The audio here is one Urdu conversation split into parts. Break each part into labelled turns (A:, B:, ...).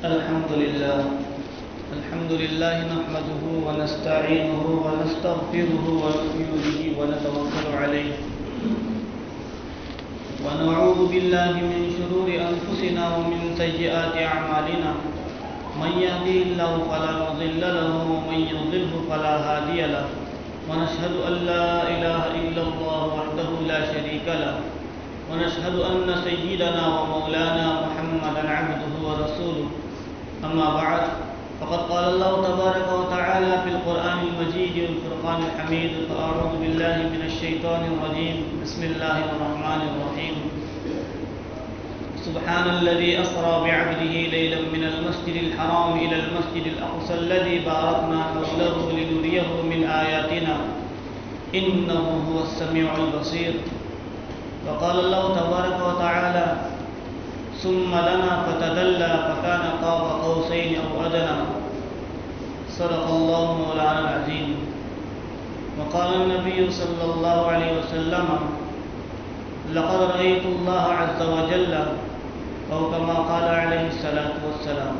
A: الحمد لله نحمده ونستعينه ونستغفره ونؤمن به ونتوكل عليه ونعوذ بالله من شرور أنفسنا ومن سيئات أعمالنا من يهده الله فلا مضل له ومن يضلل فلا هادي له ونشهد أن لا إله إلا الله وحده لا شريك له ونشهد أن سيدنا ومولانا محمدا عبده ورسوله أما بعد فقد قال الله تبارك وتعالى في القرآن المجيد والفرقان الحميد فأعوذ بالله من الشيطان الرجيم بسم الله الرحمن الرحيم سبحان الذي أسرى بعبده ليلا من المسجد الحرام إلى المسجد الأقصى الذي باركنا حوله لنريه من آياتنا إنه هو السميع البصير وقال الله تبارك وتعالى ثم دنا فتدلى فكان قاب قوسين أو أدنى صدق الله مولانا العظيم وقال النبي صلى الله عليه وسلم لقد رأيت الله عز وجل أو كما قال عليه الصلاة والسلام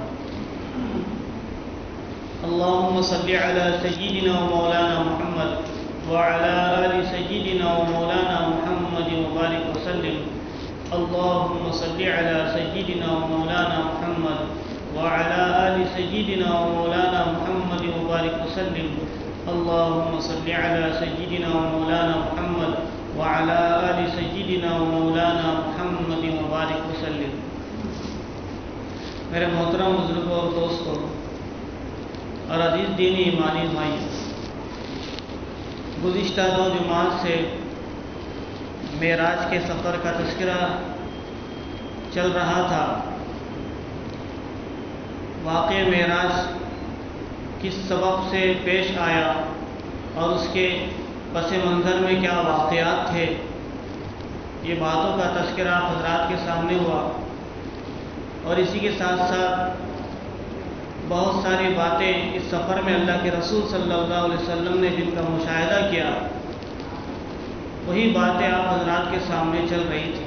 A: اللهم صل على سيدنا ومولانا محمد وعلى آل سيدنا ومولانا محمد وبارك وسلم اللهم صل على سيدنا ومولانا محمد وعلى آل سيدنا ومولانا محمد وبارك وسلم اللهم صل على سيدنا ومولانا محمد وعلى آل سيدنا ومولانا محمد وبارك وسلم. میرے محترم بزرگوں اور دوستوں اور عزیز دینی ایمانی بھائی، گزشتہ 2 جمعات سے معراج کے سفر کا تذکرہ چل رہا تھا. واقع معراج کس سبب سے پیش آیا اور اس کے پس منظر میں کیا واقعات تھے، یہ باتوں کا تذکرہ حضرات کے سامنے ہوا. اور اسی کے ساتھ ساتھ بہت ساری باتیں اس سفر میں اللہ کے رسول صلی اللہ علیہ وسلم نے جن کا مشاہدہ کیا، وہی باتیں آپ حضرات کے سامنے چل رہی تھی.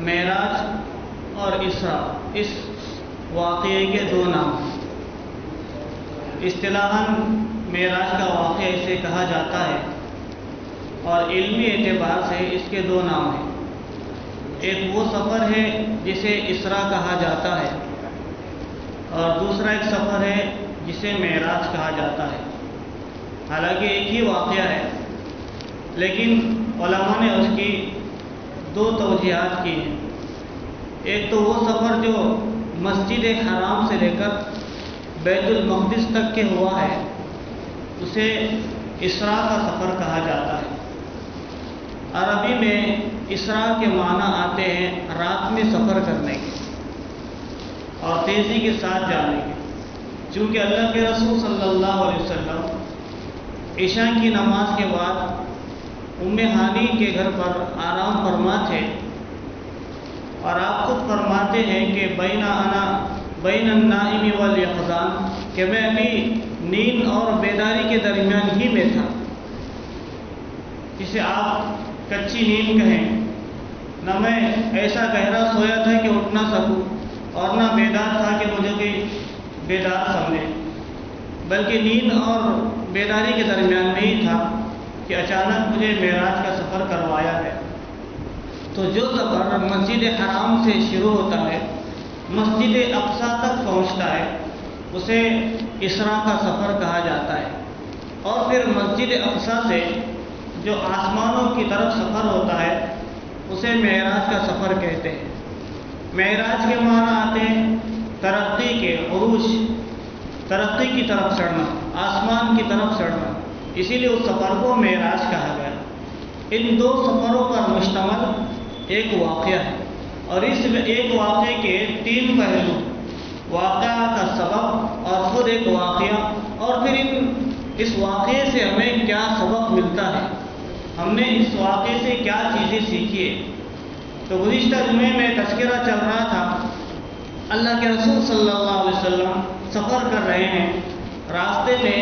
A: معراج اور اسراء اس واقعے کے 2 نام ہیں. اصطلاحاً معراج کا واقعہ اسے کہا جاتا ہے اور علمی اعتبار سے اس کے 2 نام ہیں. ایک وہ سفر ہے جسے اسراء کہا جاتا ہے اور دوسرا ایک سفر ہے جسے معراج کہا جاتا ہے. حالانکہ ایک ہی واقعہ ہے، لیکن علماء نے اس کی 2 توجیہات کی ہیں. ایک تو وہ سفر جو مسجد حرام سے لے کر بیت المقدس تک کے ہوا ہے، اسے اسراء کا سفر کہا جاتا ہے. عربی میں اسراء کے معنی آتے ہیں رات میں سفر کرنے کے اور تیزی کے ساتھ جانے کے. چونکہ اللہ کے رسول صلی اللہ علیہ وسلم عشاء کی نماز کے بعد ام ہانی کے گھر پر آرام فرما تھے اور آپ خود فرماتے ہیں کہ بین النائم والیقظان، کہ میں ابھی نیند اور بیداری کے درمیان ہی میں تھا. جسے آپ کچی نیند کہیں. نہ میں ایسا گہرا سویا تھا کہ اٹھ نہ سکوں اور نہ بیدار تھا کہ مجھے کوئی بیدار سمجھے، بلکہ نیند اور بیداری کے درمیان میں ہی تھا کہ اچانک مجھے معراج کا سفر کروایا ہے. تو جو سفر مسجد حرام سے شروع ہوتا ہے، مسجد اقصی تک پہنچتا ہے، اسے اسراء کا سفر کہا جاتا ہے. اور پھر مسجد اقصی سے جو آسمانوں کی طرف سفر ہوتا ہے، اسے معراج کا سفر کہتے ہیں. معراج کے معنی آتے ہیں ترقی کے، عروج، ترقی کی طرف چڑھنا، آسمان کی طرف چڑھنا. اسی لیے اس سفر کو معراج کہا گیا. ان 2 سفروں پر مشتمل ایک واقعہ ہے اور اس ایک واقعے کے 3 پہلو: واقعہ کا سبب اور خود ایک واقعہ، اور پھر اس واقعے سے ہمیں کیا سبق ملتا ہے، ہم نے اس واقعے سے کیا چیزیں سیکھی ہے. تو گزشتہ جمعے میں تذکرہ چل رہا تھا، اللہ کے رسول صلی اللہ علیہ وسلم سفر کر رہے ہیں. راستے میں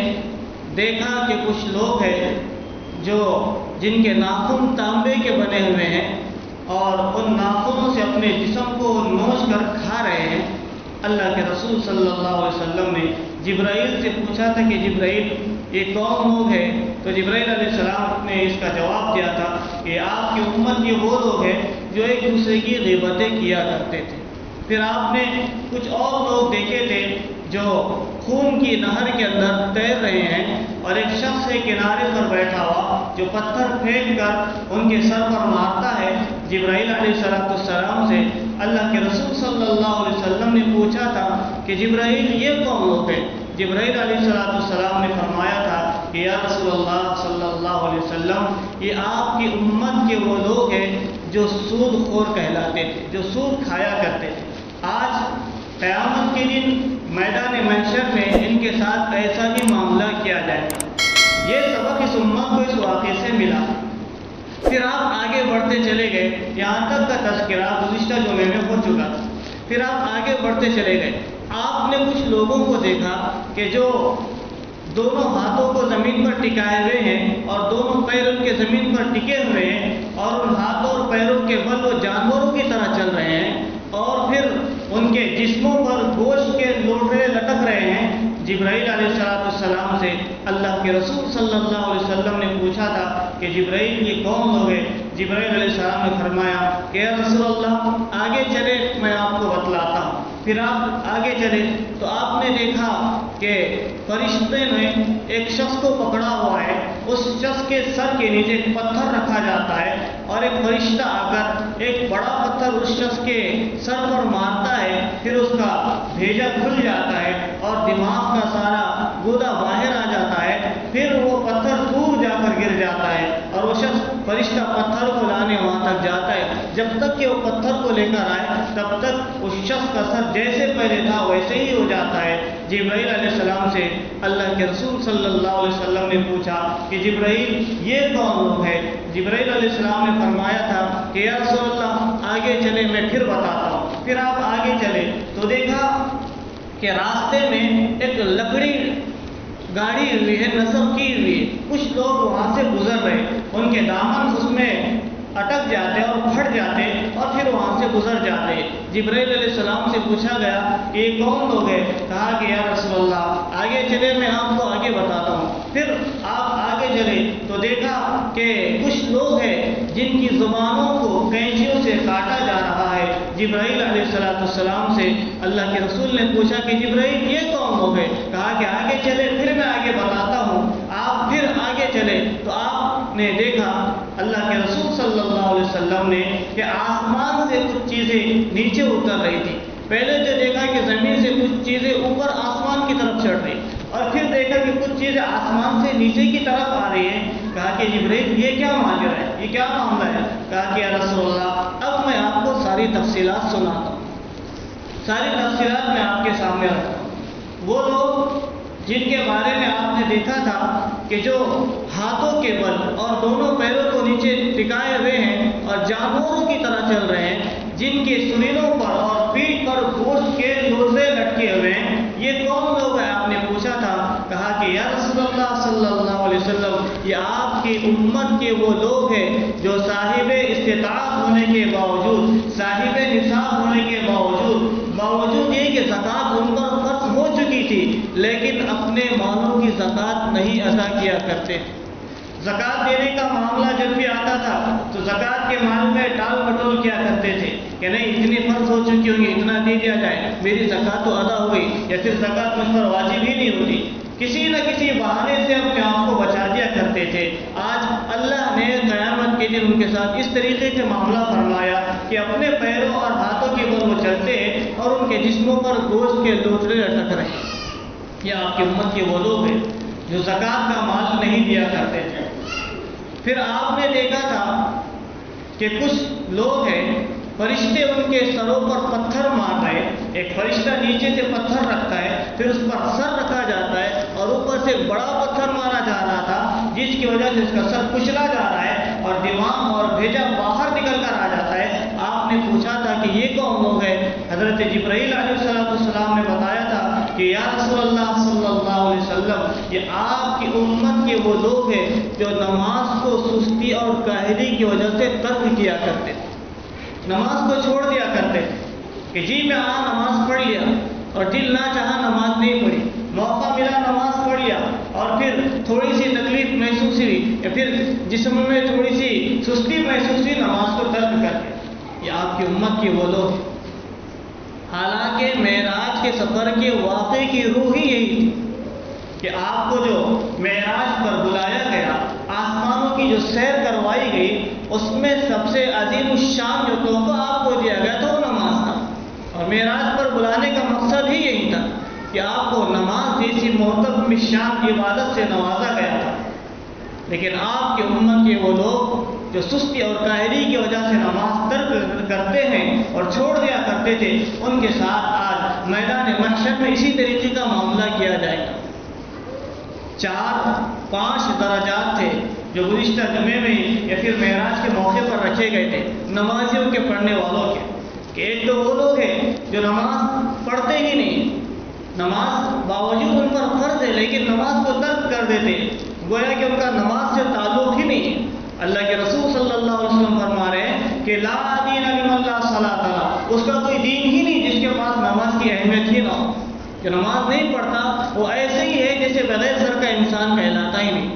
A: دیکھا کہ کچھ لوگ ہیں جن کے ناخن تانبے کے بنے ہوئے ہیں اور ان ناخنوں سے اپنے جسم کو نوچ کر کھا رہے ہیں. اللہ کے رسول صلی اللہ علیہ وسلم نے جبرائیل سے پوچھا تھا کہ جبرائیل یہ کون لوگ ہیں؟ تو جبرائیل علیہ السلام نے اس کا جواب دیا تھا کہ آپ کی امت یہ وہ لوگ ہیں جو ایک دوسرے کی غیبتیں کیا کرتے تھے۔ پھر آپ نے کچھ اور لوگ دیکھے تھے جو خون کی نہر کے اندر تیر رہے ہیں، اور ایک شخص ہے کنارے پر بیٹھا ہوا جو پتھر پھینک کر ان کے سر پر مارتا ہے۔ جبرائیل علیہ السلام سے اللہ کے رسول صلی اللہ علیہ وسلم نے پوچھا تھا کہ جبرائیل یہ کون لوگ ہیں؟ جبرائیل علیہ السلام نے فرمایا تھا کہ یا رسول اللہ صلی اللہ علیہ وسلم، یہ آپ کی امت کے وہ لوگ ہیں جو سود خور کہلاتے تھے، جو سود کھایا کرتے تھے۔ آج قیامت کے دن میدان محشر میں ان کے ساتھ ایسا ہی معاملہ کیا جائے گا۔ یہ سبق اس امت کو اس واقعے سے ملا۔ پھر آپ آگے بڑھتے چلے گئے، یہاں تک کا تذکرہ گزشتہ جمعے میں ہو چکا تھا۔ پھر آپ آگے بڑھتے چلے گئے، آپ نے کچھ لوگوں کو دیکھا کہ جو دونوں ہاتھوں کو زمین پر ٹکائے ہوئے ہیں اور دونوں پیر ان کے زمین پر ٹکے ہوئے ہیں، اور ان ہاتھوں اور پیروں کے بل وہ جانوروں کی طرح چل رہے ہیں، اور پھر ان کے جسموں پر گوشت کے لوٹے لٹک رہے ہیں۔ جبرائیل علیہ السلام سے اللہ کے رسول صلی اللہ علیہ وسلم نے پوچھا تھا کہ جبرائیل یہ کون لوگ ہیں؟ جبرائیل علیہ السلام نے فرمایا کہ یا رسول اللہ آگے چلے میں آپ کو بتلاتا ہوں۔ پھر آپ آگے چلے تو آپ نے دیکھا کہ فرشتے نے ایک شخص کو پکڑا ہوا ہے، اس شخص کے سر کے نیچے ایک پتھر رکھا جاتا ہے، اور ایک فرشتہ آ کر ایک بڑا پتھر اس شخص کے سر پر مارتا ہے، پھر اس کا بھیجا کھل جاتا ہے اور دماغ کا سارا گودا باہر آ جاتا ہے، پھر وہ پتھر دور جا کر گر جاتا ہے، اور وہ شخص فرشتہ پتھر کو لانے وہاں تک جاتا ہے۔ جب تک کہ وہ پتھر کو لے کر آئے تب تک اس شخص کا سر جیسے پہلے تھا ویسے ہی ہو جاتا ہے۔ جبرائیل علیہ السلام سے اللہ کے رسول صلی اللہ علیہ وسلم نے پوچھا کہ جبرائیل یہ کون لوگ ہے؟ جبرائیل علیہ السلام نے فرمایا تھا کہ یا رسول اللہ آگے چلے میں پھر بتاتا ہوں۔ پھر آپ آگے چلے تو دیکھا کہ راستے میں ایک لکڑی گاڑی ہوئی ہے، نصب کی ہوئی ہے، کچھ لوگ وہاں سے گزر رہے، ان کے دامن اس میں اٹک جاتے اور پھٹ جاتے اور پھر وہاں سے گزر جاتے۔ جبرائیل علیہ السلام سے پوچھا گیا کہ یہ کون لوگ ہیں؟ کہا کہ یا رسول اللہ آگے چلے میں آپ کو آگے بتاتا ہوں۔ پھر آپ آگے چلے تو دیکھا کہ کچھ لوگ ہیں جن کی زبانوں کو کینچیوں سے کاٹا جا رہا ہے۔ جبرائیل علیہ السلام سے اللہ کے رسول نے پوچھا کہ جبرائیل یہ کون لوگ ہیں؟ کہا کہ آگے چلے پھر میں آگے بتاتا ہوں۔ آپ پھر آگے چلے تو آپ نے دیکھا اللہ کے رسول صلی اللہ علیہ وسلم نے کہ آسمان سے کچھ چیزیں نیچے اتر رہی تھی۔ پہلے جو دیکھا کہ زمین سے کچھ چیزیں اوپر آسمان کی طرف چڑھ رہی، اور پھر دیکھا کہ کچھ چیزیں آسمان سے نیچے کی طرف آ رہی ہیں۔ کہا کہ جبرائیل یہ کیا ماجرا ہے، یہ کیا معاملہ ہے؟ کہا کہ یا رسول اللہ اب میں آپ کو ساری تفصیلات سناتا ہوں، ساری تفصیلات میں آپ کے سامنے رکھتا ہوں۔ وہ لوگ جن کے بارے میں آپ نے دیکھا تھا کہ جو ہاتھوں کے بل اور دونوں پیروں کو نیچے ٹکائے ہوئے ہیں اور جانوروں کی طرح چل رہے ہیں، جن کے سرینوں پر اور پیٹھ پر گوشت کے لوٹے لٹکے ہوئے ہیں، یہ کون لوگ ہیں؟ آپ نے پوچھا تھا۔ کہا کہ یا رسول اللہ صلی اللہ علیہ وسلم یہ آپ کی امت کے وہ لوگ ہیں جو صاحب استطاعت ہونے کے باوجود، صاحب نصاب ہونے کے باوجود یہ کہ زکوٰۃ ان پر فرض ہو چکی تھی لیکن اپنے مالوں کی زکوٰۃ نہیں ادا کیا کرتے۔ زکوٰۃ دینے کا معاملہ جب بھی آتا تھا تو زکوٰۃ کے مال میں ٹال مٹول کیا کرتے تھے کہ نہیں اتنی فرض ہو چکی ہوگی اتنا دے دیا جائے، میری زکوٰۃ تو ادا ہو گئی، یا پھر زکوٰۃ مجھ پر واجب ہی نہیں ہوتی، کسی نہ کسی بہانے سے اپنے آپ کو بچا دیا کرتے تھے۔ آج اللہ نے قیامت کے دن ان کے ساتھ اس طریقے سے معاملہ فرمایا کہ اپنے پیروں اور ہاتھوں کے بل وہ چلتے ہیں اور ان کے جسموں پر گوشت کے لوتھڑے لٹک رہے ہیں۔ یہ آپ کی امت کے وہ لوگ ہیں جو زکوٰۃ کا مال نہیں دیا کرتے تھے۔ پھر آپ نے دیکھا تھا کہ کچھ لوگ ہیں فرشتے ان کے سروں پر پتھر مار رہے، ایک فرشتہ نیچے سے پتھر رکھتا ہے، پھر اس پر سر رکھا جاتا ہے اور اوپر سے بڑا پتھر مارا جا رہا تھا جس کی وجہ سے اس کا سر کچلا جا رہا ہے اور دماغ اور بھیجا باہر نکل کر آ جاتا ہے۔ آپ نے پوچھا تھا کہ یہ کون لوگ ہیں؟ حضرت جبرائیل علیہ السلام نے بتایا تھا کہ یا رسول اللہ صلی اللہ علیہ وسلم یہ آپ کی امت کے وہ لوگ ہیں جو نماز کو سستی اور کاہلی کی وجہ سے ترک کیا کرتے تھے، نماز کو چھوڑ دیا کرتے تھے کہ جی میں نماز پڑھ لیا پھر جسم میں تھوڑی سی سستی محسوس ہوئی، نماز کو ترک کر کے. یہ آپ کی امت کے وہ لوگ ہیں. حالانکہ معراج کے سفر کے واقعے کی روح ہی یہی تھی کہ آپ کو جو معراج پر بلایا گیا، آسمانوں کی جو سیر کروائی گئی، اس میں سب سے عظیم الشان جو تحفہ آپ کو دیا گیا تھا وہ نماز تھا. اور معراج پر بلانے کا مقصد ہی یہی تھا کہ آپ کو نماز جیسی محترم شان عبادت سے نوازا گیا تھا. لیکن آپ کی امت کے وہ لوگ جو سستی اور کاہلی کی وجہ سے نماز ترک کرتے ہیں اور چھوڑ دیا کرتے تھے، ان کے ساتھ آج میدان محشر میں اسی طریقے کا معاملہ کیا جائے گا. 4-5 درجات تھے جو گزشتہ جمعے میں یا پھر معراج کے موقع پر رکھے گئے تھے نمازیوں کے پڑھنے والوں کے، کہ ایک تو وہ لوگ ہیں جو نماز پڑھتے ہی نہیں، نماز باوجود ان پر فرض ہے لیکن نماز کو ترک کر دیتے، گویا کہ ان کا نماز سے تعلق ہی نہیں ہے. اللہ کے رسول صلی اللہ علیہ وسلم فرما رہے ہیں کہ لا دین لمن لا صلاۃ لہ، اس کا کوئی دین ہی نہیں جس کے پاس نماز کی اہمیت ہی نہ ہو. جو نماز نہیں پڑھتا وہ ایسے ہی ہے جیسے بغیر سر کا انسان کہلاتا ہی نہیں.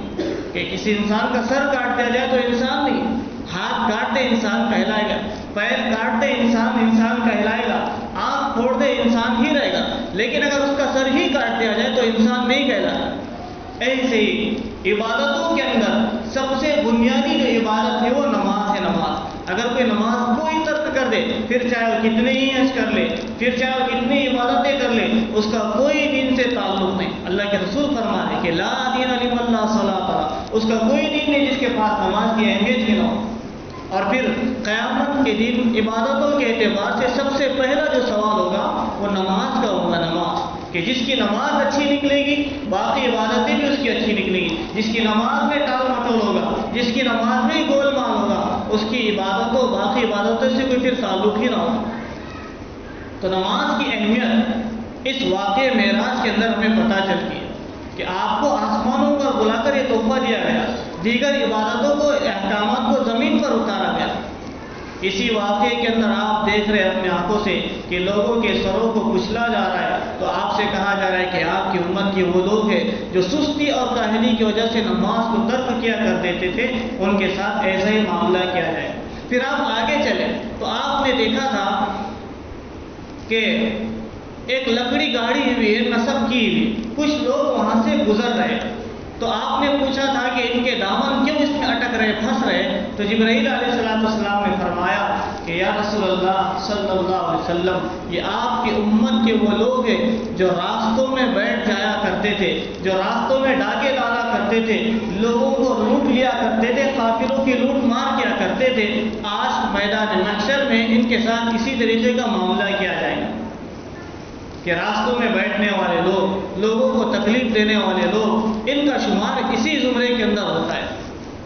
A: کہ کسی انسان کا سر کاٹ دیا جائے تو انسان نہیں، ہاتھ کاٹتے انسان کہلائے گا، پیر کاٹتے انسان کہلائے گا، آنکھ پھوڑ دے انسان ہی رہے گا، لیکن اگر اس کا سر ہی کاٹ دیا جائے تو انسان نہیں کہلاتا. ایسے ہی عبادتوں کے اندر سب سے بنیادی جو عبادت ہے وہ نماز ہے. نماز اگر کوئی نماز کو ہی ترک کر دے، پھر چاہے وہ کتنے ہی حج کر لے، پھر چاہے وہ کتنی عبادتیں کر لے، اس کا کوئی دین سے تعلق نہیں. اللہ کے رسول فرما ہے کہ لا دین لمن لا صلاۃ لہ، اس کا کوئی دین نہیں جس کے پاس نماز کی اہمیت ہی نہ ہو. اور پھر قیامت کے دن عبادتوں کے اعتبار سے سب سے پہلا جو سوال ہوگا وہ نماز کا ہوگا. نماز کہ جس کی نماز اچھی نکلے گی باقی عبادتیں بھی اس کی اچھی نکلیں گی. جس کی نماز میں ٹال مٹول ہوگا، جس کی نماز میں گول مال ہوگا، اس کی عبادتوں باقی عبادتوں سے کوئی پھر تعلق ہی نہ ہوگا. تو نماز کی اہمیت اس واقعے معراج کے اندر ہمیں پتہ چلتی ہے کہ آپ کو آسمانوں پر بلا کر یہ تحفہ دیا گیا، دیگر عبادتوں کو احکامات کو زمین پر اتارا گیا. اسی واقعے کے اندر آپ دیکھ رہے ہیں اپنے آنکھوں سے کہ لوگوں کے سروں کو کچلا جا رہا ہے. تو آپ سے کہا جا رہا ہے کہ آپ کی امت کے وہ لوگ ہیں جو سستی اور کاہلی کی وجہ سے نماز کو ترک کیا کر دیتے تھے، ان کے ساتھ ایسا ہی معاملہ کیا جائے. پھر آپ آگے چلیں تو آپ نے دیکھا تھا کہ ایک لکڑی گاڑی ہوئی ہے نصب کی ہوئی، کچھ لوگ وہاں سے گزر رہے. تو آپ نے پوچھا تھا کہ ان کے دامن کیوں اس میں اٹک رہے، پھنس رہے. تو جبرائیل علیہ السلام نے فرمایا کہ یا رسول اللہ صلی اللہ علیہ وسلم، یہ آپ کی امت کے وہ لوگ ہیں جو راستوں میں بیٹھ جایا کرتے تھے، جو راستوں میں ڈاکے ڈالا کرتے تھے، لوگوں کو لوٹ لیا کرتے تھے، قافلوں کی لوٹ مار کیا کرتے تھے. آج میدان محشر میں ان کے ساتھ اسی طریقے کا معاملہ کیا جائے گا کہ راستوں میں بیٹھنے والے لوگ، لوگوں کو تکلیف دینے والے لوگ، ان کا شمار اسی زمرے کے اندر ہوتا ہے.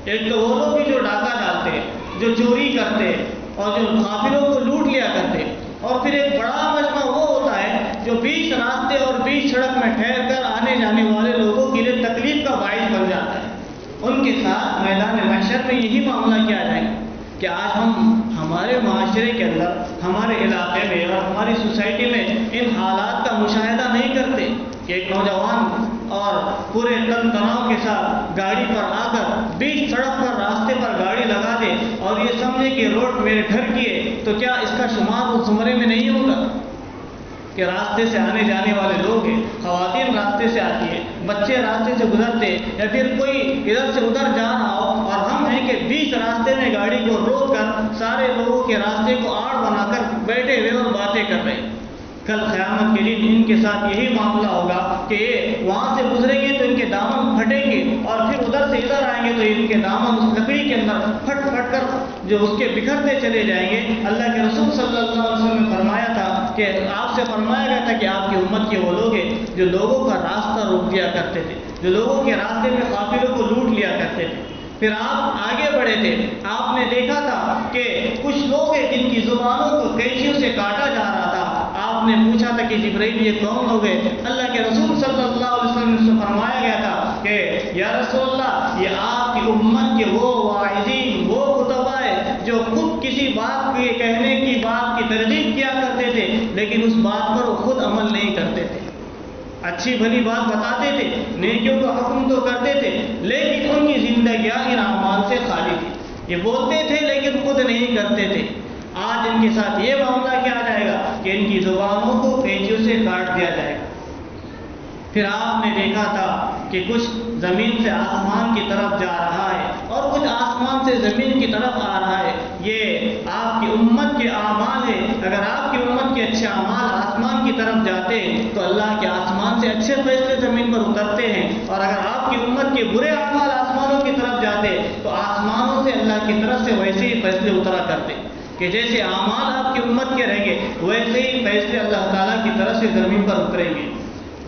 A: ایک تو وہ لوگ بھی جو ڈاکہ ڈالتے ہیں، جو چوری کرتے ہیں اور جو قافلوں کو لوٹ لیا کرتے ہیں. اور پھر ایک بڑا مجمع وہ ہوتا ہے جو بیچ راستے اور بیچ سڑک میں ٹھہر کر آنے جانے والے لوگوں کے لیے تکلیف کا باعث بن جاتا ہے. ان کے ساتھ میدان محشر میں یہی معاملہ کیا جائے گا کہ آج ہم ہمارے معاشرے کے اندر، ہمارے علاقے میں اور ہماری سوسائٹی میں ان حالات کا مشاہدہ نہیں کرتے کہ ایک نوجوان اور پورے تن تناؤ کے ساتھ گاڑی پر آ کر بیچ سڑک پر راستے پر گاڑی لگا دے اور یہ سمجھے کہ روڈ میرے گھر کی ہے. تو کیا اس کا شمار اس زمرے میں نہیں ہوگا کہ راستے سے آنے جانے والے لوگ ہیں، خواتین راستے سے آتی ہے، بچے راستے سے گزرتے، یا پھر کوئی ادھر سے ادھر جا رہا ہو اور ہم ہیں کہ بیچ راستے میں گاڑی کو روک کر سارے لوگوں کے راستے کو آڑ بنا کر بیٹھے ہوئے اور باتیں کر رہے ہیں. کل قیامت کے دن ان کے ساتھ یہی معاملہ ہوگا کہ یہ وہاں سے گزریں گے تو ان کے دامن پھٹیں گے اور پھر ادھر سے ادھر آئیں گے تو ان کے دامن اس لکڑی کے اندر پھٹ پھٹ کر جو اس کے بکھرتے چلے جائیں گے. اللہ کے رسول صلی اللہ علیہ وسلم نے فرمایا تھا کہ آپ سے فرمایا گیا تھا کہ آپ کی امت کے وہ لوگ ہیں جو لوگوں کا راستہ روک دیا کرتے تھے، جو لوگوں کے راستے میں قافلوں کو لوٹ لیا کرتے تھے. پھر آپ آگے بڑھے تھے، آپ نے دیکھا تھا کہ کچھ لوگ ہیں جن کی زبانوں کو قینچیوں سے کاٹا جا رہا تھا. آپ نے پوچھا تھا کہ جبرائیل یہ کون لوگ ہیں؟ اللہ کے رسول صلی اللہ علیہ وسلم سے فرمایا گیا تھا کہ یا رسول اللہ یہ آپ کی امت کے وہ واعظین، وہ خطباء ہیں جو خود کسی بات کے کہنے کی بات کی ترغیب کیا کرتے تھے لیکن اس بات پر وہ خود عمل نہیں کرتے تھے. اچھی بھلی بات بتاتے تھے، نیکیوں کا حکم تو کرتے تھے، لیکن ان کی زندگیاں ان اعمال سے خالی تھی۔ یہ بولتے تھے لیکن خود نہیں کرتے تھے۔ آج ان کے ساتھ یہ معاملہ کیا جائے گا کہ ان کی زبانوں کو قینچیوں سے کاٹ دیا جائے گا۔ پھر آپ نے دیکھا تھا کہ کچھ زمین سے آسمان کی طرف جا رہا ہے اور کچھ آسمان سے زمین کی طرف آ رہا ہے۔ یہ آپ کی امت کے اعمال ہے۔ اگر آپ کی امت کے اچھے اعمال آسمان کی طرف جاتے ہیں تو اللہ کے آسمان سے اچھے فیصلے زمین پر اترتے ہیں، اور اگر آپ کی امت کے برے اعمال آسمانوں کی طرف جاتے تو آسمانوں سے اللہ کی طرف سے ویسے ہی فیصلے اترا کرتے کہ جیسے اعمال آپ کی امت کے رہیں گے ویسے ہی فیصلے اللہ تعالیٰ کی طرف سے زمین پر اتریں گے۔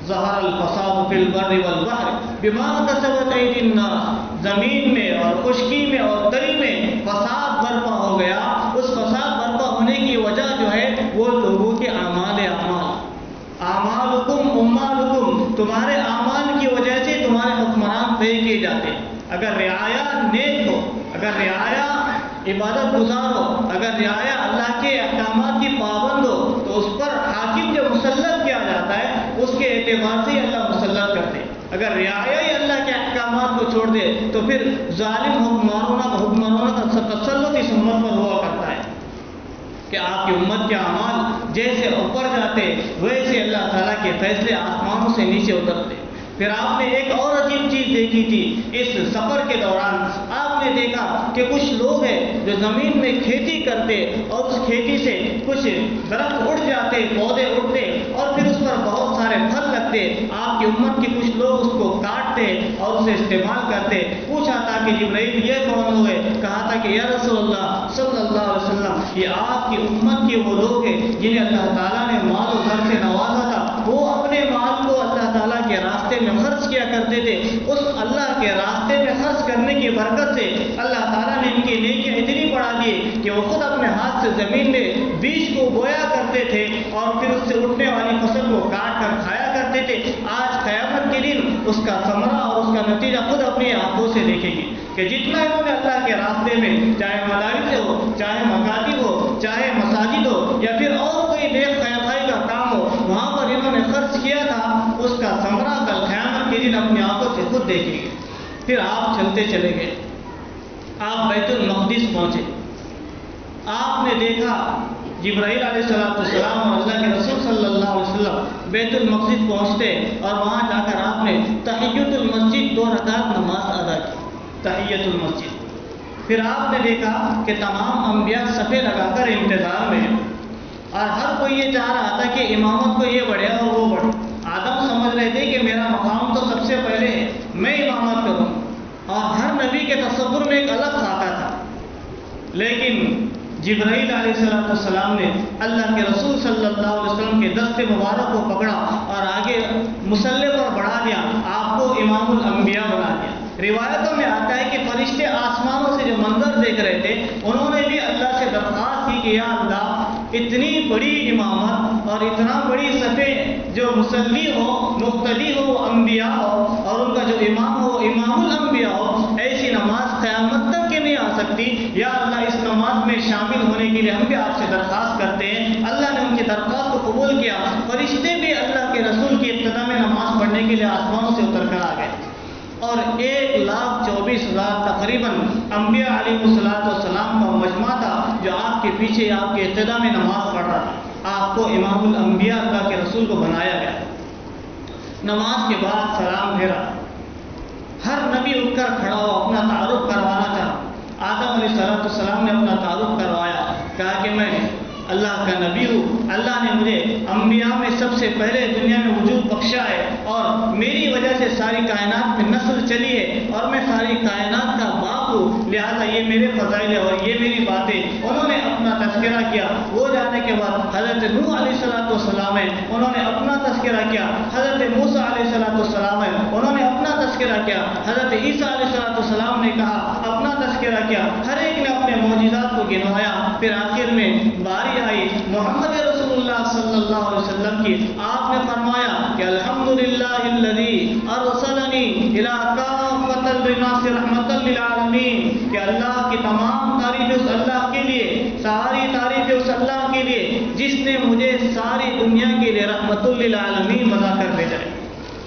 A: ظہر الفساد فی البر والبحر بما کسبت ایدی الناس، زمین میں اور خشکی میں اور تری میں فساد برپا ہو گیا۔ اس فساد برپا ہونے کی وجہ جو ہے وہ لوگوں کے اعمال اعمالکم امالکم، تمہارے اعمال کی وجہ سے تمہارے حکمران طے کیے جاتے۔ اگر رعایا نیک ہو، اگر رعایا عبادت گزار ہو، اگر رعایا اللہ کے احکامات کی پابند ہو تو اس پر حاکم جو مسلط کیا جاتا ہے اس کے اعتبار سے اللہ مسلط کرتے۔ اگر رعایا ہی اللہ کے احکامات کو چھوڑ دے تو پھر ظالم حکمرانوں کا تسلط اس امت پر ہوا کرتا ہے کہ آپ کی امت کے اعمال جیسے اوپر جاتے ویسے اللہ تعالیٰ کے فیصلے آسمانوں سے نیچے اترتے۔ پھر آپ نے ایک اور عجیب چیز دیکھی تھی اس سفر کے دوران۔ آپ نے دیکھا کہ کچھ لوگ ہیں جو زمین میں کھیتی کرتے اور اس کھیتی سے کچھ درخت اڑ جاتے، پودے اڑتے اور پھر اس پر بہت سارے پھل لگتے۔ آپ کی امت کے کچھ لوگ اس کو کاٹتے اور اسے استعمال کرتے۔ پوچھا تھا کہ جبرائیل یہ کون ہوئے؟ کہا تھا کہ یا رسول اللہ صلی اللہ علیہ وسلم یہ آپ کی امت کے وہ لوگ ہیں جنہیں اللہ تعالیٰ نے مال و گھر سے نوازا تھا۔ وہ اپنے مال کو اللہ تعالیٰ کے راستے میں خرچ کیا کرتے تھے۔ اس اللہ کے راستے میں خرچ کرنے کی برکت سے اللہ تعالیٰ نے ان کی نیکیاں اتنی بڑھا دی کہ وہ خود اپنے ہاتھ سے زمین میں بیج کو بویا کرتے تھے اور پھر اس سے اٹھنے والی فصل کو کاٹ کر کھایا کرتے تھے۔ آج قیامت کے دن اس کا ثمرہ اور اس کا نتیجہ خود اپنی آنکھوں سے دیکھیں گے کہ جتنا انہوں نے اللہ کے راستے میں، چاہے مدارس ہو، چاہے مکاتب ہو، چاہے مساجد ہو یا پھر اور کوئی نیک خیرائی کا کام ہو، وہاں پر انہوں نے خرچ کیا تھا، اس کا ثمرہ کل قیامت کے دن اپنی آنکھوں سے خود دیکھیں گے۔ پھر آپ چلتے چلے گئے، آپ بیت المقدس پہنچے۔ آپ نے دیکھا جبرائیل علیہ السلام اور اللہ کے رسول صلی اللہ علیہ وسلم بیت المقدس پہنچتے اور وہاں جا کر آپ نے تحیۃ المسجد 2 رکعت نماز ادا کی، تحیۃ المسجد۔ پھر آپ نے دیکھا کہ تمام انبیاء صفے لگا کر انتظار میں ہیں اور ہر کوئی یہ چاہ رہا تھا کہ امامت کو یہ بڑھے اور وہ بڑھے۔ آدم سمجھ رہے تھے کہ میرا مقام تو سب سے پہلے ہے، میں امامت کروں، اور ہر نبی کے تصور میں ایک الگ خاکہ تھا۔ لیکن جبرائیل علیہ السلام نے اللہ کے رسول صلی اللہ علیہ وسلم کے دست مبارک کو پکڑا اور آگے مصلی پر بڑھا دیا، آپ کو امام الانبیاء بنا دیا۔ روایتوں میں آتا ہے کہ فرشتے آسمانوں سے جو منظر دیکھ رہے تھے انہوں نے بھی اللہ سے درخواست کی کہ یا اللہ اتنی بڑی امامت اور اتنا بڑی صفے، جو مصلی ہو، مقتدی ہو، انبیاء ہو، اور ان کا جو امام ہو امام الانبیاء ہو، ایسی نماز قیامت تک کے نہیں آ سکتی۔ یا اللہ اس نماز میں شامل ہونے کے لیے ہم بھی آپ سے درخواست کرتے ہیں۔ اللہ نے ان کی درخواست کو قبول کیا، فرشتے بھی اللہ کے رسول کی ابتدا میں نماز پڑھنے کے لیے آسمانوں سے اتر کر آ گئے، اور 1,24,000 تقریباً انبیاء علیہ السلام کا مجمع تھا جو آپ کے پیچھے آپ کے ابتدا میں نماز پڑھ رہا تھا۔ آپ کو امام الانبیاء اللہ کے رسول کو بنایا گیا۔ نماز کے بعد سلام پھیرا، ہر نبی اٹھ کر کھڑا ہو، اپنا تعارف کروانا چاہا۔ آدم علیہ السلام نے اپنا تعارف کروایا، کہا کہ میں اللہ کا نبی ہوں، اللہ نے مجھے انبیاء میں سب سے پہلے دنیا میں وجود بخشا ہے اور میری وجہ سے ساری کائنات میں نسل چلی ہے اور میں ساری کائنات کا باپ ہوں، لہذا یہ میرے فضائل اور یہ میری باتیں۔ انہوں نے اپنا تذکرہ کیا۔ وہ جانے کے بعد حضرت نوح علیہ السلام ہے، انہوں نے اپنا تذکرہ کیا۔ حضرت موسیٰ علیہ السلام ہے، انہوں نے اپنا تذکرہ کیا۔ حضرت عیسیٰ علیہ السلام نے کہا، اپنا تذکرہ کیا۔ ہر ایک نے اپنے معجزات کو گنوایا۔ پھر آخر میں باری آئی محمد رسول اللہ صلی اللہ علیہ وسلم کی۔ آپ نے فرمایا کہ الحمدللہ الذی ارسلنی الی کافۃ للناس رحمۃ للعالمین، کہ اللہ کی تمام تعریف اس اللہ کے لیے، ساری تعریف اس اللہ کے لیے جس نے مجھے ساری دنیا کے لیے رحمۃ للعالمین بنا کر بھیجا ہے۔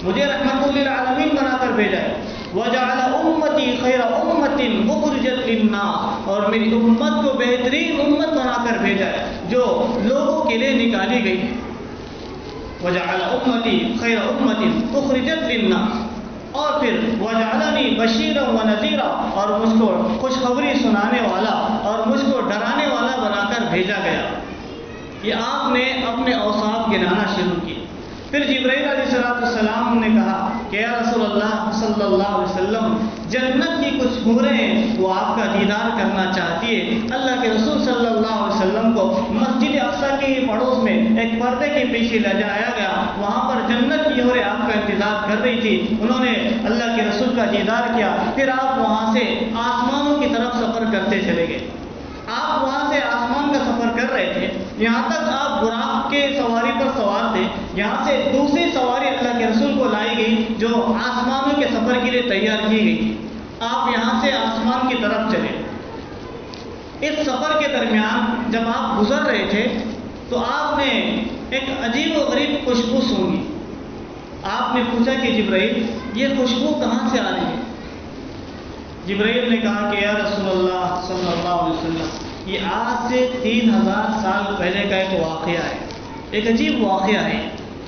A: مجھے رحمت للعالمین بنا کر بھیجا ہے. وجعل امتی خیر امت اخرجت للناس، اور میری امت کو بہترین امت بنا کر بھیجا ہے جو لوگوں کے لیے نکالی گئی ہے. وجعل امتی خیر امت اخرجت للناس، اور پھر وجعلنی بشیرا ونذیرا، اور مجھ کو خوشخبری سنانے والا اور مجھ کو ڈرانے والا بنا کر بھیجا گیا. یہ آپ نے اپنے اوصاف گنانا شروع کی. پھر جبرائیل علیہ السلام نے کہا کہ یا رسول اللہ صلی اللہ علیہ وسلم، جنت کی کچھ حوریں ہیں وہ آپ کا دیدار کرنا چاہتی ہے. اللہ کے رسول صلی اللہ علیہ وسلم کو مسجد اقصی کے پڑوس میں ایک پردے کے پیچھے لے جایا گیا. وہاں پر جنت کی حوریں آپ کا انتظار کر رہی تھی. انہوں نے اللہ کے رسول کا دیدار کیا. پھر آپ وہاں سے آسمانوں کی طرف سفر کرتے چلے گئے. آپ وہاں سے آسمان کا سفر کر رہے تھے، یہاں تک آپ براق کے سواری پر سوار تھے. یہاں سے دوسری سواری اللہ کے رسول کو لائی گئی جو آسمانوں کے سفر کے لیے تیار کی گئی. آپ یہاں سے آسمان کی طرف چلے. اس سفر کے درمیان جب آپ گزر رہے تھے تو آپ نے ایک عجیب و غریب خوشبو سونگی. آپ نے پوچھا کہ جبرائیل، یہ خوشبو کہاں سے آ رہی ہے؟ جبرائیل نے کہا کہ یا رسول اللہ صلی اللہ علیہ وسلم، یہ آج سے 3000 سال پہلے کا ایک واقعہ ہے، ایک عجیب واقعہ ہے.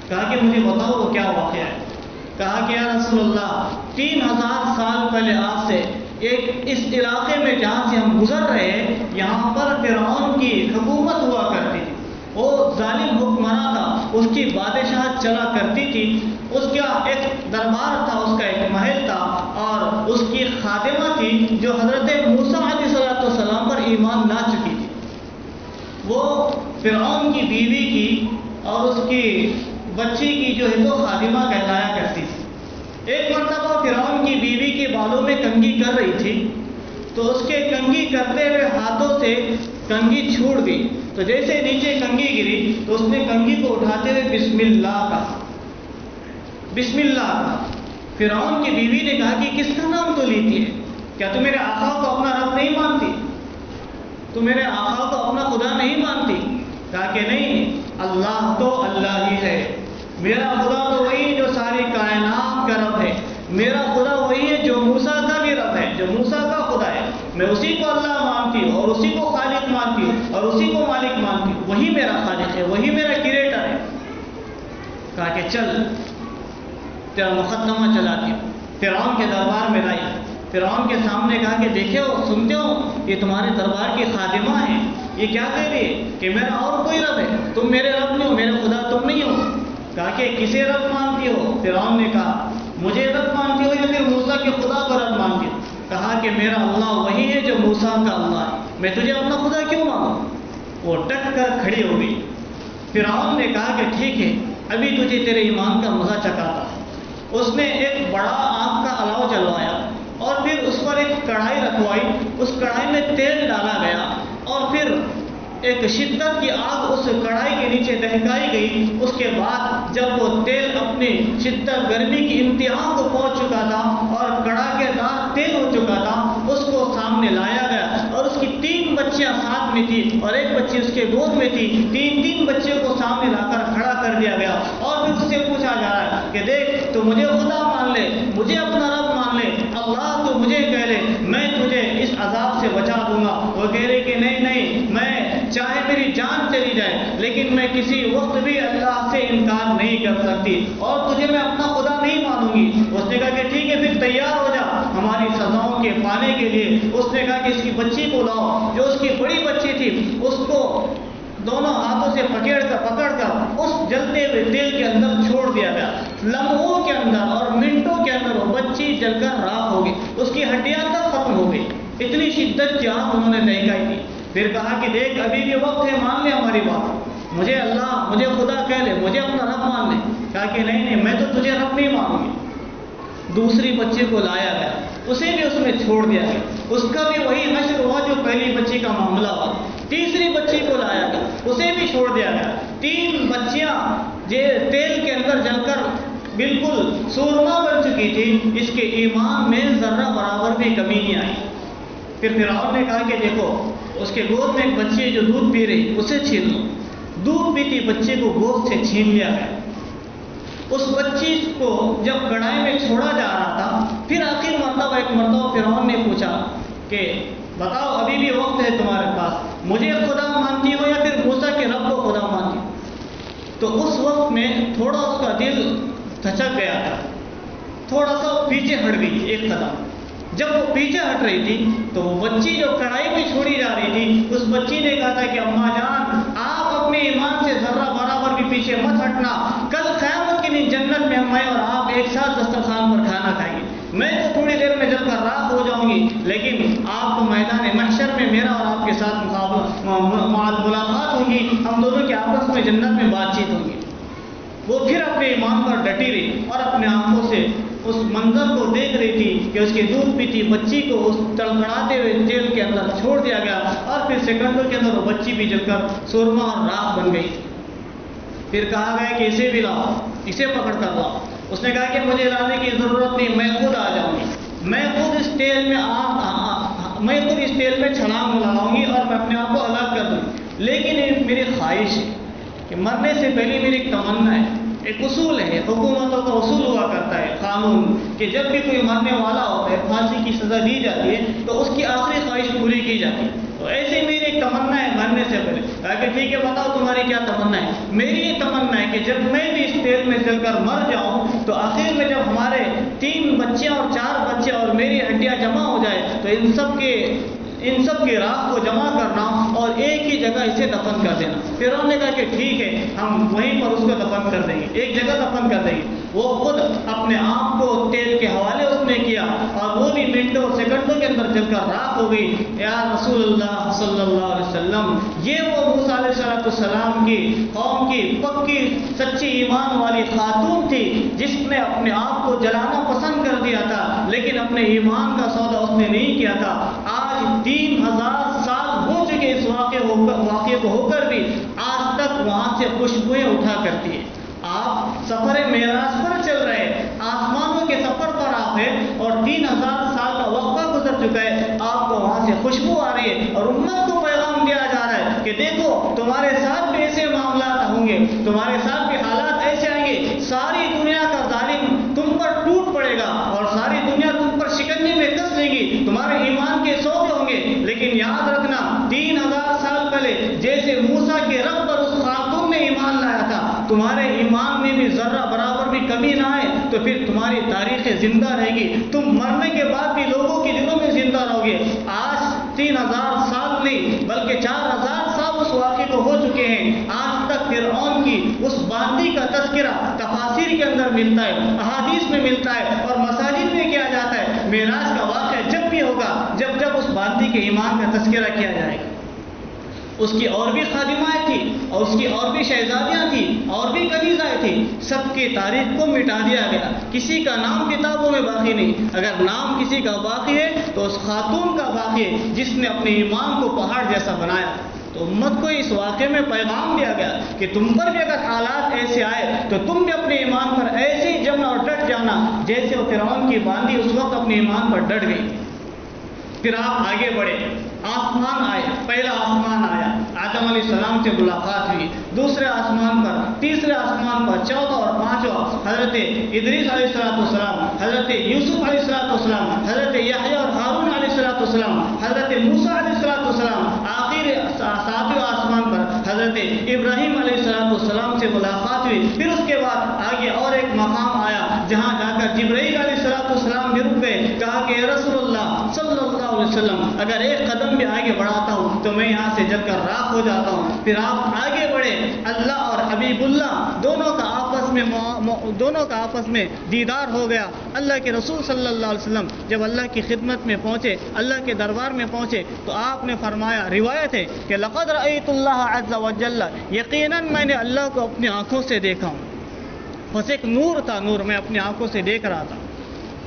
A: کہا کہ مجھے بتاؤ وہ کیا واقعہ ہے. کہا کہ یا رسول اللہ، 3000 سال پہلے آج سے اس علاقے میں جہاں سے ہم گزر رہے ہیں، یہاں پر فرعون کی حکومت ہوا کرتی تھی. وہ ظالم حکمراں تھا، اس کی بادشاہت چلا کرتی تھی. اس کا ایک دربار تھا، اس کا ایک محل تھا، اور اس کی خادمہ تھی جو حضرت موسیٰ علیہ السلام پر ایمان لا چکی تھی. وہ فرعون کی بیوی کی اور اس کی بچی کی جو ہے تو خادمہ کہلایا کرتی تھی. ایک مرتبہ فرعون کی بیوی کے بالوں میں کنگھی کر رہی تھی تو اس کے کنگھی کرتے ہوئے ہاتھوں سے کنگھی چھوٹ گئی. تو جیسے نیچے کنگھی گری تو اس نے کنگھی کو اٹھاتے ہوئے بسم اللہ کہا. بسم اللہ کہا. فرعون کی بیوی نے کہا کہ کس کا نام تو لیتی ہے؟ کیا تو میرے آقا کو اپنا رب نہیں مانتی؟ تو میرے آقا کو اپنا خدا نہیں مانتی؟ کہا کہ نہیں، اللہ تو اللہ ہی ہے. میرا خدا تو وہی جو ساری کائنات کا رب ہے. میرا خدا وہی ہے جو موسیٰ کا بھی رب ہے، جو موسیٰ کا خدا ہے. میں اسی کو اللہ مانتی ہوں اور اسی کو خالق مانتی ہوں اور اسی کو مالک مانتی ہوں. وہی میرا خالق ہے، وہی میرا کریٹر ہے. کہا کہ چل تیرا مقدمہ چلاتی ہوں. فرعون کے دربار میں لائی. فرعون کے سامنے کہا کہ دیکھے ہو، سنتے ہو، یہ تمہارے دربار کی خادمہ ہیں. یہ کیا کہہ رہی ہے کہ میرا اور کوئی رب ہے، تم میرے رب نہیں ہو، میرے خدا تم نہیں ہو. کہا کہ کسے رب مانتی ہو؟ فرعون نے کہا مجھے رب مانتی ہو یا پھر موسیٰ کے خدا کو رب مانتی ہو؟ کہا کہ میرا اللہ وہی ہے جو موسیٰ کا اللہ ہے. میں تجھے اپنا خدا کیوں مانوں؟ وہ ٹک کر کھڑی ہو گئی. فرعون نے کہا کہ ٹھیک ہے، ابھی تجھے تیرے ایمان کا مزہ چکاتا. اس نے ایک بڑا آگ کا الاؤ جلوایا اور پھر اس پر ایک کڑھائی رکھوائی. اس کڑھائی میں تیل ڈالا گیا اور پھر ایک شدت کی آگ اس کڑھائی کے نیچے دہکائی گئی. اس کے بعد جب وہ تیل اپنی شدت گرمی کی انتہا کو پہنچ چکا تھا اور کڑاکے دار تیل ہو چکا تھا، اس کو سامنے لایا گیا اور اس کی 3 بچیاں ساتھ میں تھی اور ایک بچی اس کے گود میں تھی. 3 بچیوں کو سامنے لا کر کھڑا کر دیا گیا اور پھر اس سے پوچھا جا رہا ہے کہ دیکھ، تو مجھے خدا مان لے، مجھے اپنا رب مان لے، اللہ تو مجھے کہہ لے، میں تجھے اس عذاب سے بچا دوں گا. وہ کہہ رہی کہ نہیں، میں چاہے میری جان چلی جائے لیکن میں کسی وقت بھی اللہ سے انکار نہیں کر سکتی اور تجھے میں اپنا خدا نہیں مانوں گی. اس نے کہا کہ ٹھیک ہے، پھر تیار ہو جا ہماری سزاؤں کے پانے کے لیے. اس نے کہا کہ اس کی بچی کو لاؤ. جو اس کی بڑی بچی تھی اس کو دونوں ہاتھوں سے پکڑ کر اس جلتے ہوئے تیل کے اندر چھوڑ دیا گیا. لمحوں کے اندر اور منٹوں کے اندر وہ بچی جل کر راکھ ہو گئی. اس کی ہڈیاں تک ختم ہو گئی. اتنی شدت کی آگ انہوں نے دہکائی تھی. پھر کہا کہ دیکھ، ابھی بھی وقت ہے، مان لے ہماری بات، مجھے اللہ، مجھے خدا کہہ لے، مجھے اپنا رب مان لے. کہا کہ نہیں، میں تو تجھے رب نہیں مانوں گی. دوسری بچی کو لایا گیا، اسے بھی اس میں چھوڑ دیا گیا. اس کا بھی وہی حشر ہوا جو پہلی بچی کا معاملہ ہوا. تیسری بچی کو لایا گیا، اسے بھی چھوڑ دیا گیا. 3 بچیاں تیل کے اندر جل کر بالکل سورما بن چکی تھی. اس کے ایمان میں ذرہ برابر بھی کمی نہیں آئی. پھر فرعون نے کہا کہ دیکھو، اس کے گود میں ایک بچی ہے جو دودھ پی رہی، اسے چھین لو. دودھ پیتی بچے کو گود سے چھین لیا گیا. اس بچی کو جب کڑھائی میں چھوڑا جا رہا تھا، پھر آخر ایک مرتبہ فرعون نے پوچھا کہ بتاؤ ابھی بھی وقت ہے تمہارے پاس، مجھے خدا مانتی ہو یا پھر موسیٰ کے رب کو خدا مانتی ہو؟ تو اس وقت میں تھوڑا اس کا دل دھچک گیا تھا، تھوڑا سا پیچھے ہٹ گئی ایک قدم۔ جب وہ پیچھے ہٹ رہی تھی تو وہ بچی جو کڑھائی میں چھوڑی جا رہی تھی، اس بچی نے کہا تھا کہ اماں جان آپ اپنے ایمان سے ذرہ برابر بھی پیچھے مت ہٹنا، کل قیامت کے دن جنت میں میں اور آپ ایک ساتھ دسترخوان پر کھانا کھائیں گے، میں تو تھوڑی دیر میں جل کر راکھ ہو جاؤں گی، لیکن آپ کو میدان محشر میں میرا اور آپ کے ساتھ ملاقات ہوگی، ہم دونوں کے آپس میں جنت میں بات چیت ہوگی۔ وہ پھر اپنے ایمان پر ڈٹی رہی اور اپنے آنکھوں سے اس منظر کو دیکھ رہی تھی کہ اس کی دودھ پیتی بچی کو اس تڑپڑاتے ہوئے تیل کے اندر چھوڑ دیا گیا، اور پھر سیکنڈوں کے اندر وہ بچی بھی جل کر سرما اور راکھ بن گئی۔ پھر کہا گیا کہ اسے بھی لاؤ، اسے پکڑ کر لاؤ۔ اس نے کہا کہ مجھے لانے کی ضرورت نہیں، میں خود آ جاؤں گی، میں خود اس تیل میں چھلانگ لگاؤں گی اور میں اپنے آپ کو ہلاک کر دوں گی، لیکن ایک میری خواہش ہے کہ مرنے سے پہلے میری ایک تمنا ہے، ایک اصول ہے، حکومتوں کا اصول ہوا کرتا ہے قانون، کہ جب بھی کوئی مرنے والا ہوتا ہے پھانسی کی سزا دی جاتی ہے تو اس کی آخری خواہش پوری کی جاتی ہے۔ تو ایسے ہی میری ایک تمنا ہے مرنے سے پہلے۔ کہا کہ ٹھیک ہے بتاؤ تمہاری کیا تمنا ہے؟ میری یہ تمنا ہے کہ جب میں بھی اس تیل میں جل کر مر جاؤں تو آخر میں جب ہمارے 3 بچے اور 4 بچے اور میری ہڈیاں جمع ہو جائے تو ان سب کے راکھ کو جمع کرنا اور ایک ہی جگہ اسے دفن کر دینا۔ پھر انہوں نے کہا کہ ٹھیک ہے ہم وہیں پر اس کو دفن کر دیں گے، ایک جگہ دفن کر دیں گے۔ وہ خود اپنے آپ کو تیل کے حوالے اس نے کیا اور وہ بھی منٹوں اور سیکنڈوں کے اندر جل کر راکھ ہو گئی۔ یا رسول اللہ صلی اللہ علیہ وسلم، یہ وہ موسیٰ علیہ السلام کی قوم کی پکی سچی ایمان والی خاتون تھی جس نے اپنے آپ کو جلانا پسند کر دیا تھا، لیکن اپنے ایمان کا سودا اس نے نہیں کیا تھا۔ آج 3000 سال ہو چکے اس واقعے کو ہو کر بھی آج تک وہاں سے خوشبوئیں اٹھا کرتی ہے۔ آپ سفر معراج پر چل رہے ہیں، آسمانوں کے سفر پر آپ ہیں اور 3000 سال کا وقفہ گزر چکا ہے، آپ کو وہاں سے خوشبو آ رہی ہے اور امت کو پیغام دیا جا رہا ہے کہ دیکھو تمہارے ساتھ بھی ایسے معاملات ہوں گے، تمہارے ساتھ بھی حالات ایسے آئیں گے، ساری دنیا کا ظالم تم پر ٹوٹ پڑے گا اور ساری دنیا تم پر شکنجے میں کس لے گی، تمہارے ایمان کے سودے ہوں گے، لیکن یاد رکھنا 3000 سال پہلے جیسے موسیٰ کے رب پر اس خاتون نے ایمان لایا تھا، تمہارے ایمان میں بھی ذرہ برابر بھی کمی نہ آئے تو پھر تمہاری تاریخ زندہ رہے گی، تم مرنے کے بعد بھی لوگوں کے دلوں میں زندہ رہو گے۔ آج 3000 سال نہیں بلکہ 4000 سال اس واقعے کو ہو چکے ہیں، آج تک فرعون کی اس باندی کا تذکرہ تفاسیر کے اندر ملتا ہے، احادیث میں ملتا ہے اور مساجد میں کیا جاتا ہے۔ معراج کا واقعہ جب بھی ہوگا جب اس باندی کے ایمان کا تذکرہ کیا جائے گا۔ اس کی اور بھی خادمائیں تھیں اور اس کی اور بھی شہزادیاں تھیں اور بھی کنیزائیں تھیں، سب کی تاریخ کو مٹا دیا گیا، کسی کا نام کتابوں میں باقی نہیں۔ اگر نام کسی کا باقی ہے تو اس خاتون کا باقی ہے جس نے اپنے ایمان کو پہاڑ جیسا بنایا۔ تو امت کو اس واقعے میں پیغام دیا گیا کہ تم پر بھی اگر حالات ایسے آئے تو تم بھی اپنے ایمان پر ایسے ہی جمنا اور ڈٹ جانا جیسے وہ فرعون کی باندی اس وقت اپنے ایمان پر ڈٹ گئی۔ پھر آپ آگے بڑھے، آسمان آئے، پہلا آسمان آیا، آدم علیہ السلام سے ملاقات ہوئی، دوسرے آسمان پر، تیسرے آسمان پر، چوتھا اور پانچواں حضرت ادریس علیہ السلام، حضرت یوسف علیہ السلام، حضرت یحییٰ اور ہارون علیہ السلام، حضرت موسیٰ علیہ السلام، آخر ساتویں آسمان پر حضرت ابراہیم علیہ السلام سے ملاقات ہوئی۔ پھر اس کے بعد آگے اور ایک مقام آیا جہاں جا کر جبرائیل علیہ السلام بھی رک گئے، کہا کہ رسول اللہ صلی اللہ علیہ وسلم اگر ایک قدم بھی آگے بڑھاتا ہوں تو میں یہاں سے جل کر راکھ ہو جاتا ہوں۔ پھر آپ آگے بڑھے، اللہ اور حبیب اللہ دونوں کا آپس میں دیدار ہو گیا۔ اللہ کے رسول صلی اللہ علیہ وسلم جب اللہ کی خدمت میں پہنچے، اللہ کے دربار میں پہنچے تو آپ نے فرمایا، روایت ہے کہ لقد رأیت اللہ عز وجل، یقیناً میں نے اللہ کو اپنی آنکھوں سے دیکھا ہوں۔ بس ایک نور تھا، نور میں اپنی آنکھوں سے دیکھ رہا تھا۔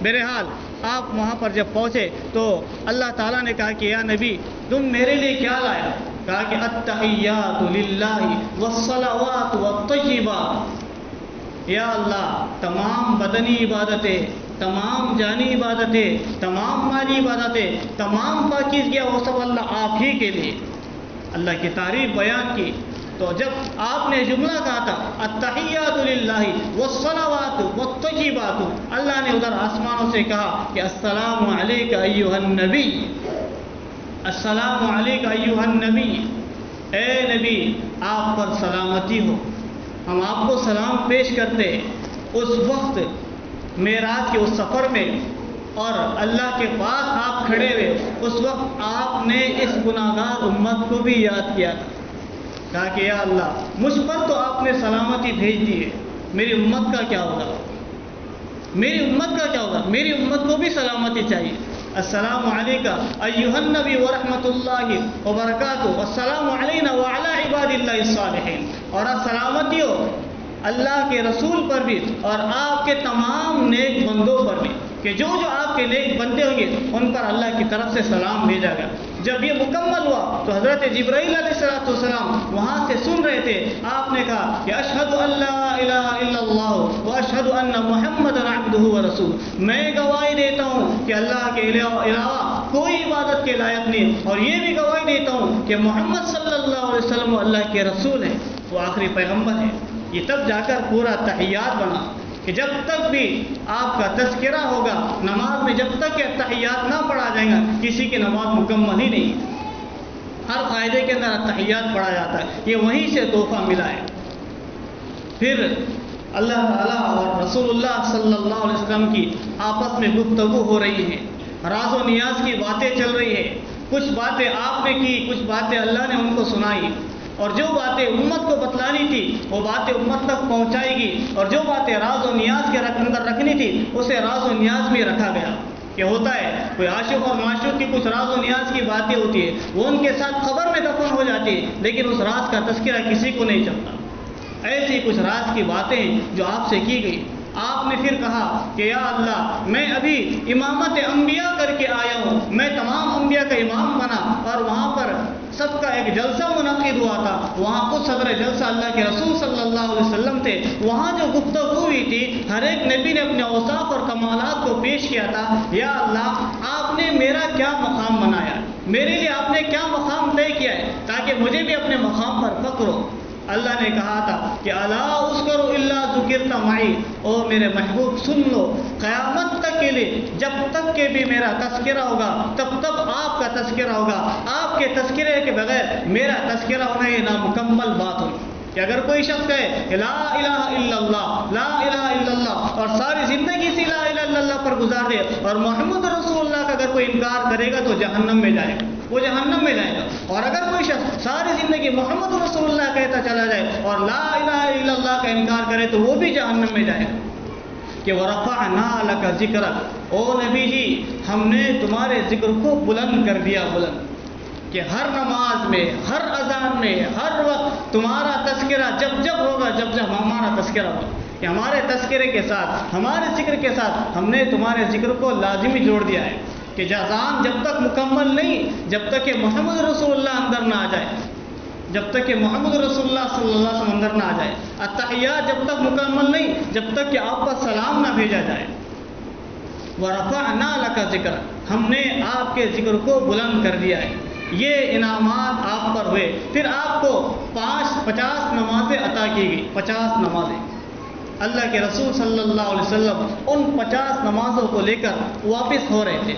A: بہرحال آپ وہاں پر جب پہنچے تو اللہ تعالیٰ نے کہا کہ یا نبی تم میرے لیے کیا لایا؟ کہا کہ التحیات للہ والصلوات والطیبات، یا اللہ تمام بدنی عبادتیں، تمام جانی عبادتیں، تمام مالی عبادتیں، تمام پاکیزگیاں وہ سب اللہ آپ ہی کے لیے۔ اللہ کی تعریف بیان کی، تو جب آپ نے جملہ کہا تھا التحیات للہ والصلوات والطیبات، اللہ نے ادھر آسمانوں سے کہا کہ السلام علیک ایھا النبی، السلام علیک ایھا النبی، اے نبی آپ پر سلامتی ہو، ہم آپ کو سلام پیش کرتے ہیں۔ اس وقت معراج کے اس سفر میں اور اللہ کے پاس آپ کھڑے ہوئے، اس وقت آپ نے اس گناہگار امت کو بھی یاد کیا تھا، کہا کہ یا اللہ مجھ پر تو آپ نے سلامتی بھیج دی ہے، میری امت کا کیا ہوگا، میری امت کا کیا ہوگا، میری امت کو بھی سلامتی چاہیے۔ السلام علیکہ ایھا النبی ورحمۃ اللہ وبرکاتہ، السلام علینا وعلی عباد اللہ الصالحین، اور سلامتی ہو اللہ کے رسول پر بھی اور آپ کے تمام نیک بندوں پر بھی، کہ جو آپ کے نیک بندے ہوں گے ان پر اللہ کی طرف سے سلام بھیجا گیا۔ جب یہ مکمل ہوا تو حضرت جبرائیل علیہ السلام وہاں سے سن رہے تھے، آپ نے کہا کہ اشہد ان لا الہ الا اللہ واشہد ان محمد عبدہ ورسولہ، میں گواہی دیتا ہوں کہ اللہ کے علاوہ کوئی عبادت کے لائق نہیں، اور یہ بھی گواہی دیتا ہوں کہ محمد صلی اللہ علیہ وسلم اللہ کے رسول ہیں، وہ آخری پیغمبر ہے۔ یہ تب جا کر پورا تحیات بنا کہ جب تک بھی آپ کا تذکرہ ہوگا نماز میں، جب تک کہ تحیات نہ پڑھا جائے گا کسی کی نماز مکمل ہی نہیں۔ ہر قاعدے کے اندر تحیات پڑھا جاتا ہے، یہ وہیں سے تحفہ ملا ہے۔ پھر اللہ تعالیٰ اور رسول اللہ صلی اللہ علیہ وسلم کی آپس میں گفتگو ہو رہی ہے، راز و نیاز کی باتیں چل رہی ہے، کچھ باتیں آپ نے کی، کچھ باتیں اللہ نے ان کو سنائی، اور جو باتیں امت کو بتلانی تھی وہ باتیں امت تک پہنچائے گی، اور جو باتیں راز و نیاز کے اندر رکھنی تھی اسے راز و نیاز میں رکھا گیا۔ کہ ہوتا ہے کوئی عاشق اور معشوق کی کچھ راز و نیاز کی باتیں ہوتی ہے، وہ ان کے ساتھ خبر میں دفن ہو جاتی ہے، لیکن اس راز کا تذکرہ کسی کو نہیں چلتا۔ ایسی کچھ راز کی باتیں جو آپ سے کی گئی، آپ نے پھر کہا کہ یا اللہ میں ابھی امامت انبیاء کر کے آیا ہوں، میں تمام انبیاء کا امام بنا، اور وہاں پر سب کا ایک جلسہ منعقد ہوا تھا، وہاں خود صدر جلسہ اللہ کے رسول صلی اللہ علیہ وسلم تھے، وہاں جو گفتگو ہوئی تھی ہر ایک نبی نے اپنے اوصاف اور کمالات کو پیش کیا تھا۔ یا اللہ آپ نے میرا کیا مقام بنایا، میرے لیے آپ نے کیا مقام طے کیا ہے تاکہ مجھے بھی اپنے مقام پر فخر ہو۔ اللہ نے کہا تھا کہ الا اذکر الا ذکرت معی، او میرے محبوب سن لو، قیامت تک کے لیے جب تک کہ بھی میرا تذکرہ ہوگا تب تک آپ کا تذکرہ ہوگا، آپ کے تذکرے کے بغیر میرا تذکرہ ہونا یہ نامکمل بات ہوگی۔ کہ اگر کوئی شخص کہے کہ لا الہ الا اللہ، لا الہ الا اللہ، اور ساری زندگی اسی لا الہ الا اللہ پر گزار دے، اور محمد رسول اللہ کا اگر کوئی انکار کرے گا تو جہنم میں جائے گا، وہ جہنم میں جائے گا۔ اور اگر کوئی شخص ساری زندگی محمد رسول اللہ کہتا چلا جائے اور لا الہ الا اللہ کا انکار کرے تو وہ بھی جہنم میں جائے گا۔ کہ وَرَفَعْنَا لَكَ ذِكْرَكَ، او نبی جی ہم نے تمہارے ذکر کو بلند کر دیا، بلند، کہ ہر نماز میں، ہر اذان میں، ہر وقت تمہارا تذکرہ جب جب ہوگا، جب جب ہمارا تذکرہ ہوگا، کہ ہمارے تذکرے کے ساتھ، ہمارے ذکر کے ساتھ ہم نے تمہارے ذکر کو لازمی جوڑ دیا ہے۔ کہ اذان جب تک مکمل نہیں، جب تک کہ محمد رسول اللہ اندر نہ آ جائے، جب تک کہ محمد رسول اللہ صلی اللہ علیہ وسلم اندر نہ آ جائے، التحیات جب تک مکمل نہیں، جب تک کہ آپ کا سلام نہ بھیجا جائے۔ وَرَفَعْنَا لَكَ ذِكْرَكَ، ہم نے آپ کے ذکر کو بلند کر دیا ہے۔ یہ انعامات آپ پر ہوئے۔ پھر آپ کو 50 نمازیں عطا کی گئی، 50 نمازیں۔ اللہ کے رسول صلی اللہ علیہ وسلم ان 50 نمازوں کو لے کر واپس ہو رہے تھے۔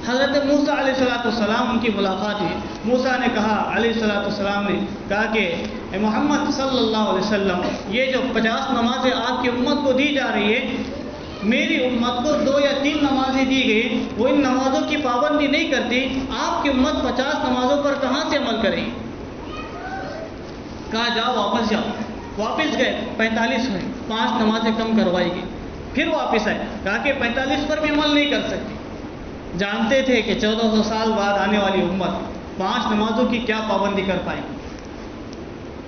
A: حضرت موسیٰ علیہ السلام ان کی ملاقات ہوئی۔ موسیٰ نے کہا، علیہ السلام نے کہا کہ اے محمد صلی اللہ علیہ وسلم، یہ جو 50 نمازیں آپ کی امت کو دی جا رہی ہے، میری امت کو 2 یا 3 نمازیں دی گئی، وہ ان نمازوں کی پابندی نہیں کرتی، آپ کی امت 50 نمازوں پر کہاں سے عمل کرے گی؟ کہا جاؤ واپس جاؤ۔ واپس گئے، 45 ہوئے، 5 نمازیں کم کروائی گئی۔ پھر واپس آئے، کہا کہ 45 پر بھی عمل نہیں کر سکتے۔ جانتے تھے کہ 1400 سال بعد آنے والی امت 5 نمازوں کی کیا پابندی کر پائے گی۔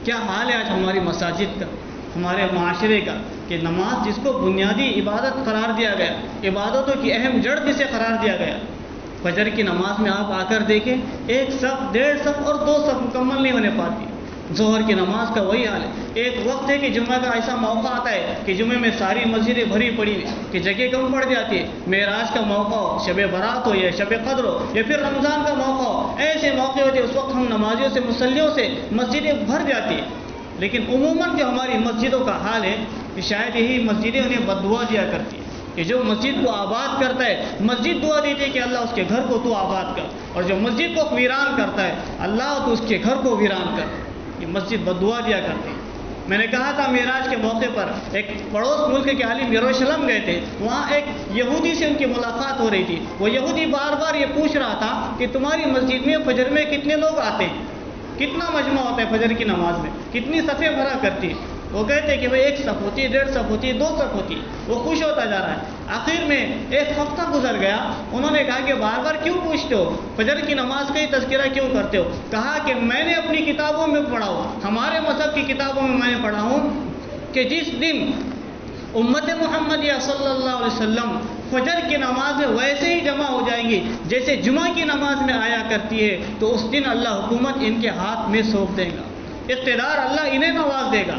A: کیا حال ہے آج ہماری مساجد کا، ہمارے معاشرے کا، کہ نماز جس کو بنیادی عبادت قرار دیا گیا، عبادتوں کی اہم جڑ جسے قرار دیا گیا، فجر کی نماز میں آپ آ کر دیکھیں 1 صف، 1.5 صف اور 2 صف مکمل نہیں ہونے پاتی۔ ظہر کی نماز کا وہی حال ہے۔ ایک وقت ہے کہ جمعہ کا ایسا موقع آتا ہے کہ جمعے میں ساری مسجدیں بھری پڑی ہوئی کہ جگہ کم پڑ جاتی ہے۔ معراج کا موقع ہو، شب برات ہو یا شب قدر ہو یا پھر رمضان کا موقع ہو، ایسے موقع ہوتے ہیں اس وقت ہم نمازیوں سے مصلیوں سے مسجدیں بھر جاتی ہیں۔ لیکن عموماً جو ہماری مسجدوں کا حال ہے کہ شاید یہی مسجدیں انہیں بد دعا دیا کرتی ہیں کہ جو مسجد کو آباد کرتا ہے مسجد دعا دیتی ہے کہ اللہ اس کے گھر کو تو آباد کر، اور جو مسجد کو ویران کرتا ہے اللہ تو اس کے گھر کو ویران کر۔ یہ مسجد بد دعا دیا کرتی ہے۔ میں نے کہا تھا معراج کے موقع پر ایک پڑوس ملک کے عالم یروشلم گئے تھے، وہاں ایک یہودی سے ان کی ملاقات ہو رہی تھی۔ وہ یہودی بار بار یہ پوچھ رہا تھا کہ تمہاری مسجد میں فجر میں کتنے لوگ آتے ہیں، کتنا مجمع ہوتا ہے فجر کی نماز میں، کتنی صفیں بھرا کرتی ہے۔ وہ کہتے کہ بھئی 1 صف ہوتی ہے، 1.5 صف ہوتی ہے، 2 صف ہوتی ہے۔ وہ خوش ہوتا جا رہا ہے۔ آخر میں 1 ہفتہ گزر گیا، انہوں نے کہا کہ بار بار کیوں پوچھتے ہو، فجر کی نماز کا ہی تذکرہ کیوں کرتے ہو؟ کہا کہ میں نے اپنی کتابوں میں پڑھا ہوں، ہمارے مذہب کی کتابوں میں میں نے پڑھا ہوں کہ جس دن امت محمدیہ صلی اللہ علیہ وسلم فجر کی نماز میں ویسے ہی جمع ہو جائیں گی جیسے جمعہ کی نماز میں آیا کرتی ہے، تو اس دن اللہ حکومت ان کے ہاتھ میں سونپ دے گا، اقتدار اللہ انہیں نواز دے گا۔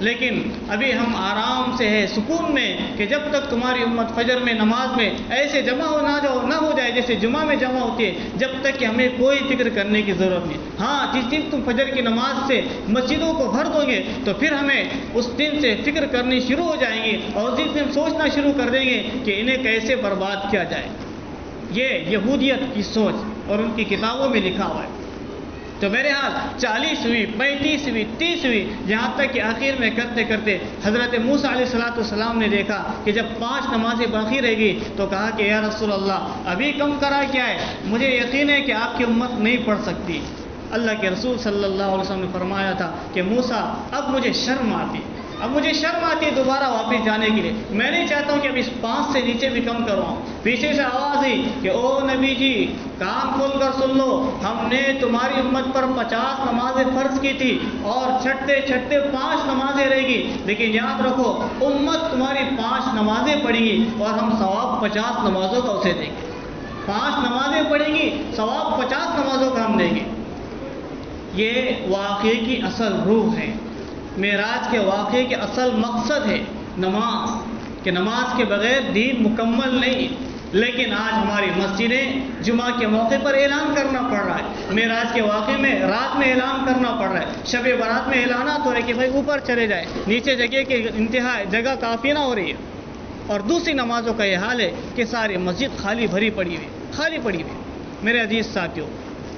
A: لیکن ابھی ہم آرام سے ہے، سکون میں، کہ جب تک تمہاری امت فجر میں نماز میں ایسے جمع نہ ہو جائے جیسے جمعہ میں جمع ہوتی ہے، جب تک کہ ہمیں کوئی فکر کرنے کی ضرورت نہیں۔ ہاں، جس دن تم فجر کی نماز سے مسجدوں کو بھر دو گے تو پھر ہمیں اس دن سے فکر کرنی شروع ہو جائیں گی، اور جس دن سوچنا شروع کر دیں گے کہ انہیں کیسے برباد کیا جائے۔ یہ یہودیت کی سوچ اور ان کی کتابوں میں لکھا ہوا ہے۔ تو میرے حال 40 ہوئی، 35 ہوئی، 30 ہوئی، یہاں تک کہ آخر میں کرتے کرتے حضرت موسیٰ علیہ السلام نے دیکھا کہ جب 5 نمازیں باقی رہ گئی تو کہا کہ یا رسول اللہ ابھی کم کرا کیا ہے، مجھے یقین ہے کہ آپ کی امت نہیں پڑھ سکتی۔ اللہ کے رسول صلی اللہ علیہ وسلم نے فرمایا تھا کہ موسیٰ اب مجھے شرم آتی ہے دوبارہ واپس جانے کے لیے، میں نہیں چاہتا ہوں کہ اب اس 5 سے نیچے بھی کم کرواؤں۔ پیچھے سے آواز آئی کہ او نبی جی کان کھول کر سن لو، ہم نے تمہاری امت پر 50 نمازیں فرض کی تھی اور چھٹتے چھٹتے 5 نمازیں رہ گی، لیکن یاد رکھو امت تمہاری 5 نمازیں پڑھے گی اور ہم ثواب 50 نمازوں کا اسے دیں گے۔ 5 نمازیں پڑھے گی، ثواب 50 نمازوں کا ہم دیں گے۔ یہ واقعے کی اصل روح ہے، معراج کے واقعے کے اصل مقصد ہے نماز، کہ نماز کے بغیر دین مکمل نہیں۔ لیکن آج ہماری مسجدیں جمعہ کے موقع پر اعلان کرنا پڑ رہا ہے، معراج کے واقعے میں رات میں اعلان کرنا پڑ رہا ہے، شب برات میں اعلانات ہو رہے کہ بھائی اوپر چلے جائے، نیچے جگہ کے انتہا جگہ کافی نہ ہو رہی ہے۔ اور دوسری نمازوں کا یہ حال ہے کہ ساری مسجد خالی پڑی ہوئی۔ میرے عزیز ساتھیوں،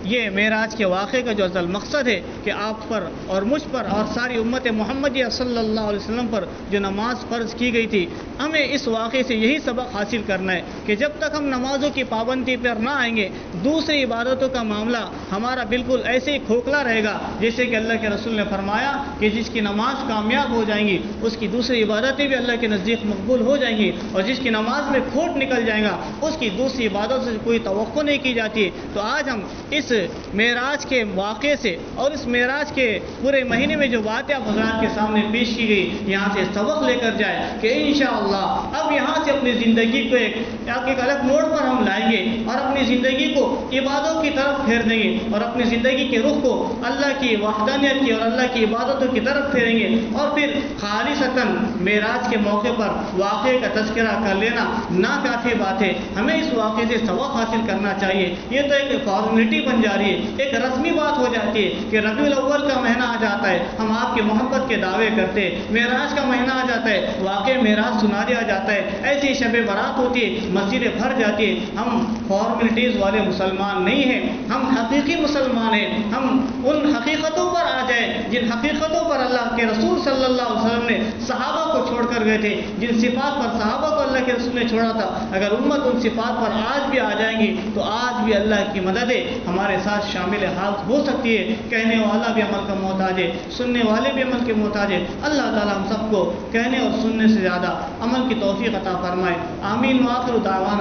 A: یہ معراج کے واقعے کا جو اصل مقصد ہے کہ آپ پر اور مجھ پر اور ساری امت محمدیہ صلی اللہ علیہ وسلم پر جو نماز فرض کی گئی تھی، ہمیں اس واقعے سے یہی سبق حاصل کرنا ہے کہ جب تک ہم نمازوں کی پابندی پر نہ آئیں گے، دوسری عبادتوں کا معاملہ ہمارا بالکل ایسے ہی کھوکھلا رہے گا جیسے کہ اللہ کے رسول نے فرمایا کہ جس کی نماز کامیاب ہو جائیں گی اس کی دوسری عبادتیں بھی اللہ کے نزدیک مقبول ہو جائیں گی، اور جس کی نماز میں کھوٹ نکل جائے گا اس کی دوسری عبادت سے کوئی توقع نہیں کی جاتی۔ تو آج ہم اس معراج کے واقعے سے اور اس معراج کے پورے مہینے میں جو باتیں آپ حضرات کے سامنے پیش کی گئی، یہاں سے سبق لے کر جائے کہ انشاءاللہ اب یہاں سے اپنی زندگی کو ایک الگ موڑ پر ہم لائیں گے اور اپنی زندگی کو عبادتوں کی طرف پھیر دیں گے، اور اپنی زندگی کے رخ کو اللہ کی وحدانیت کی اور اللہ کی عبادتوں کی طرف پھیریں گے، اور پھر خالصتاً معراج کے موقع پر واقعے کا تذکرہ کر لینا ناکافی بات ہے، ہمیں اس واقعے سے سبق حاصل کرنا چاہیے۔ یہ تو ایک فارمیلٹی بن جا رہی ہے، ایک رسمی بات ہو جاتی ہے کہ ربیع الاول کا مہینہ آ جاتا ہے، ہم آپ کی محبت کے دعوے کرتے ہیں، معراج کا مہینہ آ جاتا ہے، واقع معراج سنا دیا جاتا ہے، ایسی شب برات ہوتی ہے، مسجدیں بھر جاتی ہے۔ ہم فارمیلٹیز والے مسلمان نہیں ہیں، ہم حقیقی مسلمان ہیں۔ ہم ان حقیقتوں پر آ جائیں جن حقیقتوں پر اللہ کے رسول صلی اللہ علیہ وسلم نے صحابہ کو چھوڑ کر گئے تھے، جن صفات پر صحابہ کو اللہ کے رسول نے چھوڑا تھا۔ اگر امت ان صفات پر آج بھی آ جائیں گی تو آج بھی اللہ کی مدد ہمارے ساتھ شامل حال ہو سکتی ہے۔ کہنے والا بھی عمل کا محتاج ہے، سننے والے بھی عمل کے محتاج ہے۔ اللہ تعالی ہم سب کو کہنے اور سننے سے زیادہ عمل کی توفیق عطا فرمائے۔ آمین۔ وآخر دعوانا